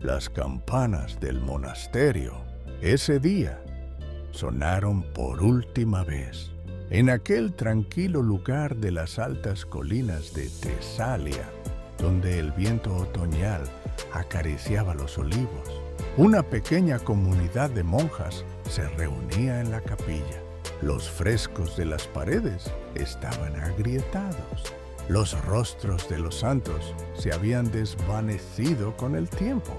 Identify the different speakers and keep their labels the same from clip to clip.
Speaker 1: Las campanas del monasterio, ese día, sonaron por última vez en aquel tranquilo lugar de las altas colinas de Tesalia, donde el viento otoñal acariciaba los olivos. Una pequeña comunidad de monjas se reunía en la capilla. Los frescos de las paredes estaban agrietados. Los rostros de los santos se habían desvanecido con el tiempo,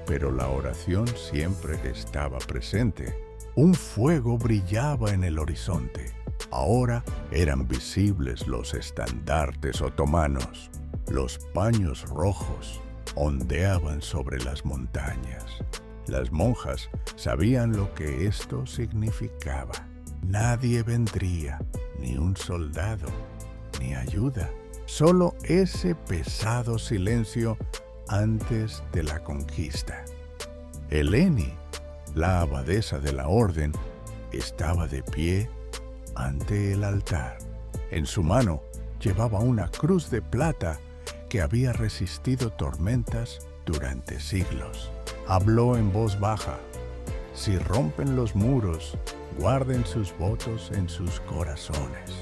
Speaker 1: pero la oración siempre estaba presente. Un fuego brillaba en el horizonte. Ahora eran visibles los estandartes otomanos. Los paños rojos ondeaban sobre las montañas. Las monjas sabían lo que esto significaba. Nadie vendría, ni un soldado, ni ayuda. Solo ese pesado silencio antes de la conquista. Eleni, la abadesa de la orden, estaba de pie ante el altar. En su mano llevaba una cruz de plata que había resistido tormentas durante siglos. Habló en voz baja: si rompen los muros, guarden sus votos en sus corazones.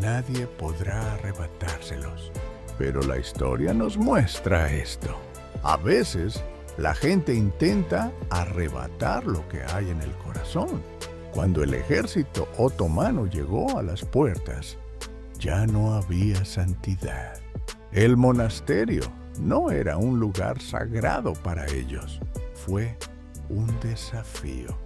Speaker 1: Nadie podrá arrebatárselos. Pero la historia nos muestra esto. A veces, la gente intenta arrebatar lo que hay en el corazón. Cuando el ejército otomano llegó a las puertas, ya no había santidad. El monasterio no era un lugar sagrado para ellos. Fue un desafío.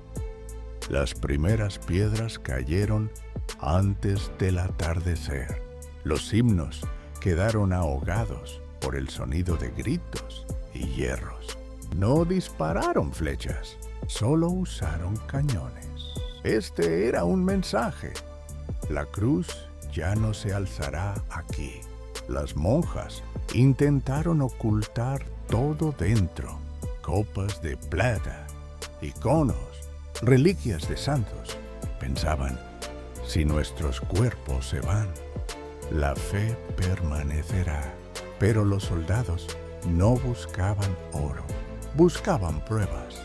Speaker 1: Las primeras piedras cayeron antes del atardecer. Los himnos quedaron ahogados por el sonido de gritos y hierros. No dispararon flechas, solo usaron cañones. Este era un mensaje: la cruz ya no se alzará aquí. Las monjas intentaron ocultar todo dentro: copas de plata, iconos, reliquias de santos. Pensaban: si nuestros cuerpos se van, la fe permanecerá. Pero los soldados no buscaban oro, buscaban pruebas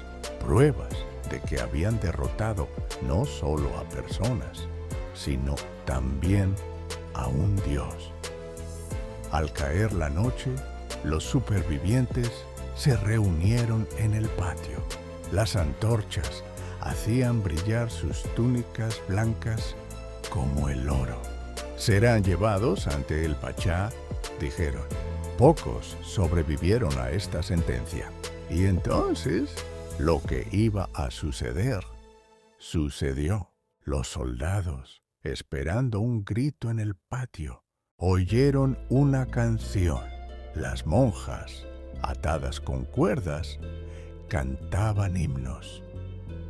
Speaker 1: de que habían derrotado no solo a personas, sino también a un dios. Al caer la noche, los supervivientes se reunieron en el patio. Las antorchas hacían brillar sus túnicas blancas como el oro. Serán llevados ante el pachá, dijeron. Pocos sobrevivieron a esta sentencia. Y entonces, lo que iba a suceder, sucedió. Los soldados, esperando un grito en el patio, oyeron una canción. Las monjas, atadas con cuerdas, cantaban himnos.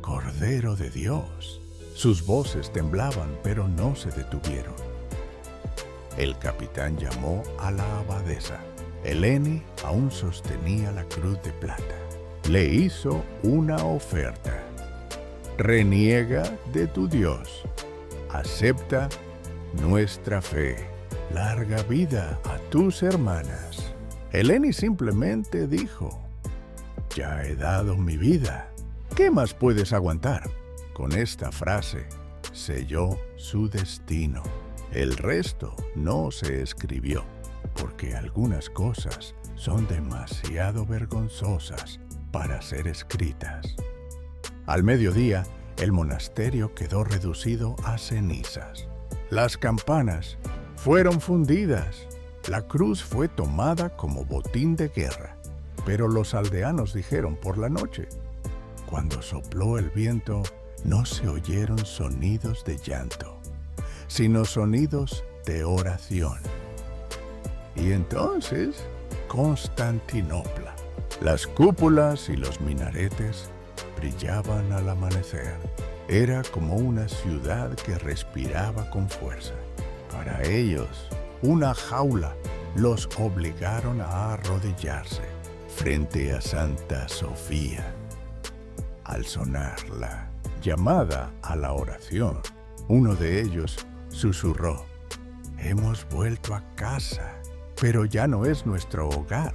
Speaker 1: Cordero de Dios. Sus voces temblaban, pero no se detuvieron. El capitán llamó a la abadesa. Eleni aún sostenía la cruz de plata. Le hizo una oferta. Reniega de tu Dios. Acepta nuestra fe. Larga vida a tus hermanas. Eleni simplemente dijo: ya he dado mi vida. ¿Qué más puedes aguantar? Con esta frase selló su destino. El resto no se escribió, porque algunas cosas son demasiado vergonzosas para ser escritas. Al mediodía, el monasterio quedó reducido a cenizas. Las campanas fueron fundidas. La cruz fue tomada como botín de guerra. Pero los aldeanos dijeron por la noche: cuando sopló el viento, no se oyeron sonidos de llanto, sino sonidos de oración. Y entonces, Constantinopla. Las cúpulas y los minaretes brillaban al amanecer. Era como una ciudad que respiraba con fuerza. Para ellos, una jaula los obligaron a arrodillarse frente a Santa Sofía. Al sonar la llamada a la oración, uno de ellos susurró: hemos vuelto a casa, pero ya no es nuestro hogar.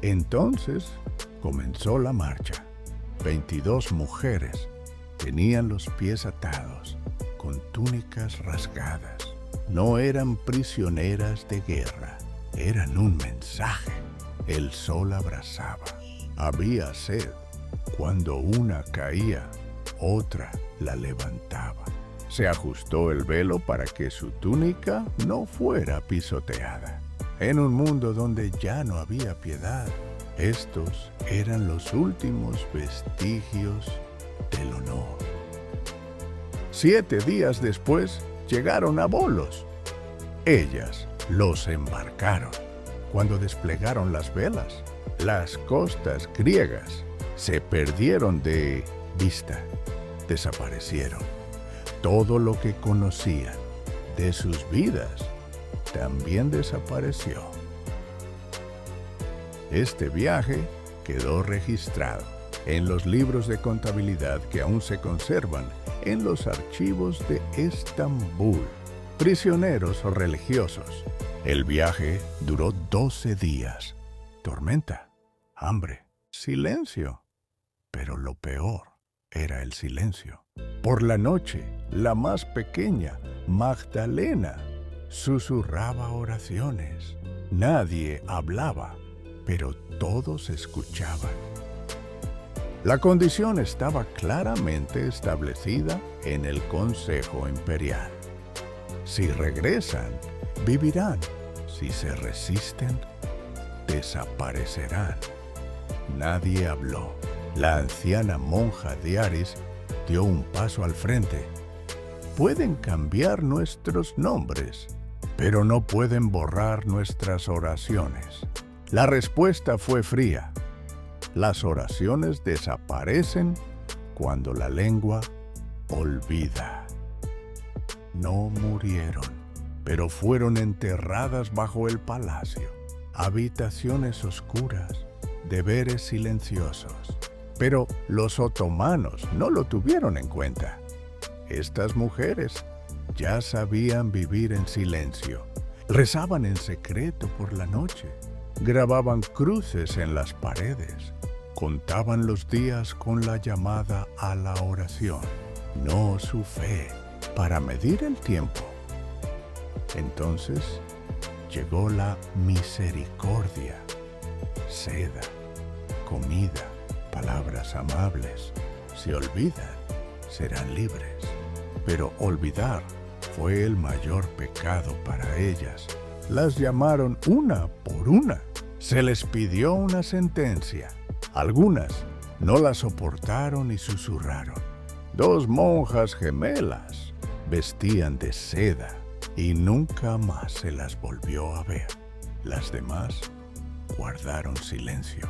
Speaker 1: Entonces, Comenzó la marcha. 22 mujeres tenían los pies atados, con túnicas rasgadas. No eran prisioneras de guerra, eran un mensaje. El sol abrasaba. Había sed. Cuando una caía, otra la levantaba. Se ajustó el velo para que su túnica no fuera pisoteada. En un mundo donde ya no había piedad, estos eran los últimos vestigios del honor. 7 días después llegaron a Volos. Ellas los embarcaron. Cuando desplegaron las velas, las costas griegas se perdieron de vista, desaparecieron. Todo lo que conocían de sus vidas también desapareció. Este viaje quedó registrado en los libros de contabilidad que aún se conservan en los archivos de Estambul. Prisioneros religiosos. El viaje duró 12 días. Tormenta, hambre, silencio. Pero lo peor era el silencio. Por la noche, la más pequeña, Magdalena, susurraba oraciones. Nadie hablaba, pero todos escuchaban. La condición estaba claramente establecida en el Consejo Imperial. Si regresan, vivirán. Si se resisten, desaparecerán. Nadie habló. La anciana monja de Aris dio un paso al frente. Pueden cambiar nuestros nombres, pero no pueden borrar nuestras oraciones. La respuesta fue fría. Las oraciones desaparecen cuando la lengua olvida. No murieron, pero fueron enterradas bajo el palacio. Habitaciones oscuras, deberes silenciosos. Pero los otomanos no lo tuvieron en cuenta. Estas mujeres ya sabían vivir en silencio. Rezaban en secreto por la noche. Grababan cruces en las paredes. Contaban los días con la llamada a la oración. No su fe, para medir el tiempo. Entonces llegó la misericordia. Seda, comida, palabras amables. Si olvidan, serán libres. Pero olvidar fue el mayor pecado para ellas. Las llamaron una por una. Se les pidió una sentencia. Algunas no la soportaron y susurraron. 2 monjas gemelas vestían de seda y nunca más se las volvió a ver. Las demás guardaron silencio.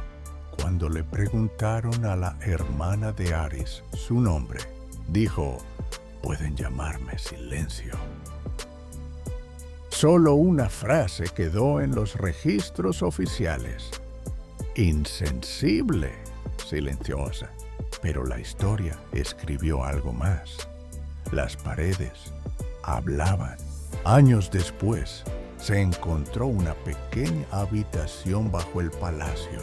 Speaker 1: Cuando le preguntaron a la hermana de Aris su nombre, dijo: pueden llamarme Silencio. Solo una frase quedó en los registros oficiales. Insensible, silenciosa. Pero la historia escribió algo más. Las paredes hablaban. Años después, se encontró una pequeña habitación bajo el palacio.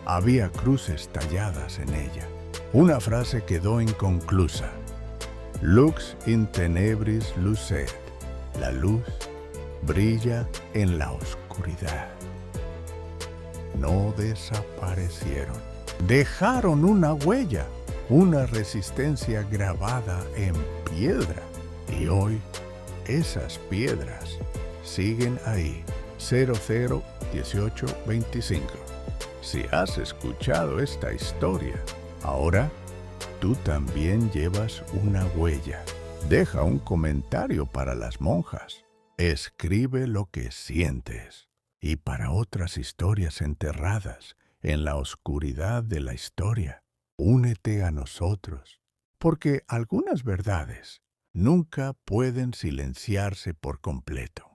Speaker 1: Había cruces talladas en ella. Una frase quedó inconclusa. Lux in tenebris lucet. La luz brilla en la oscuridad. No desaparecieron. Dejaron una huella, una resistencia grabada en piedra. Y hoy, esas piedras siguen ahí. 001825. Si has escuchado esta historia, ahora tú también llevas una huella. Deja un comentario para las monjas. Escribe lo que sientes. Y para otras historias enterradas en la oscuridad de la historia, únete a nosotros, porque algunas verdades nunca pueden silenciarse por completo.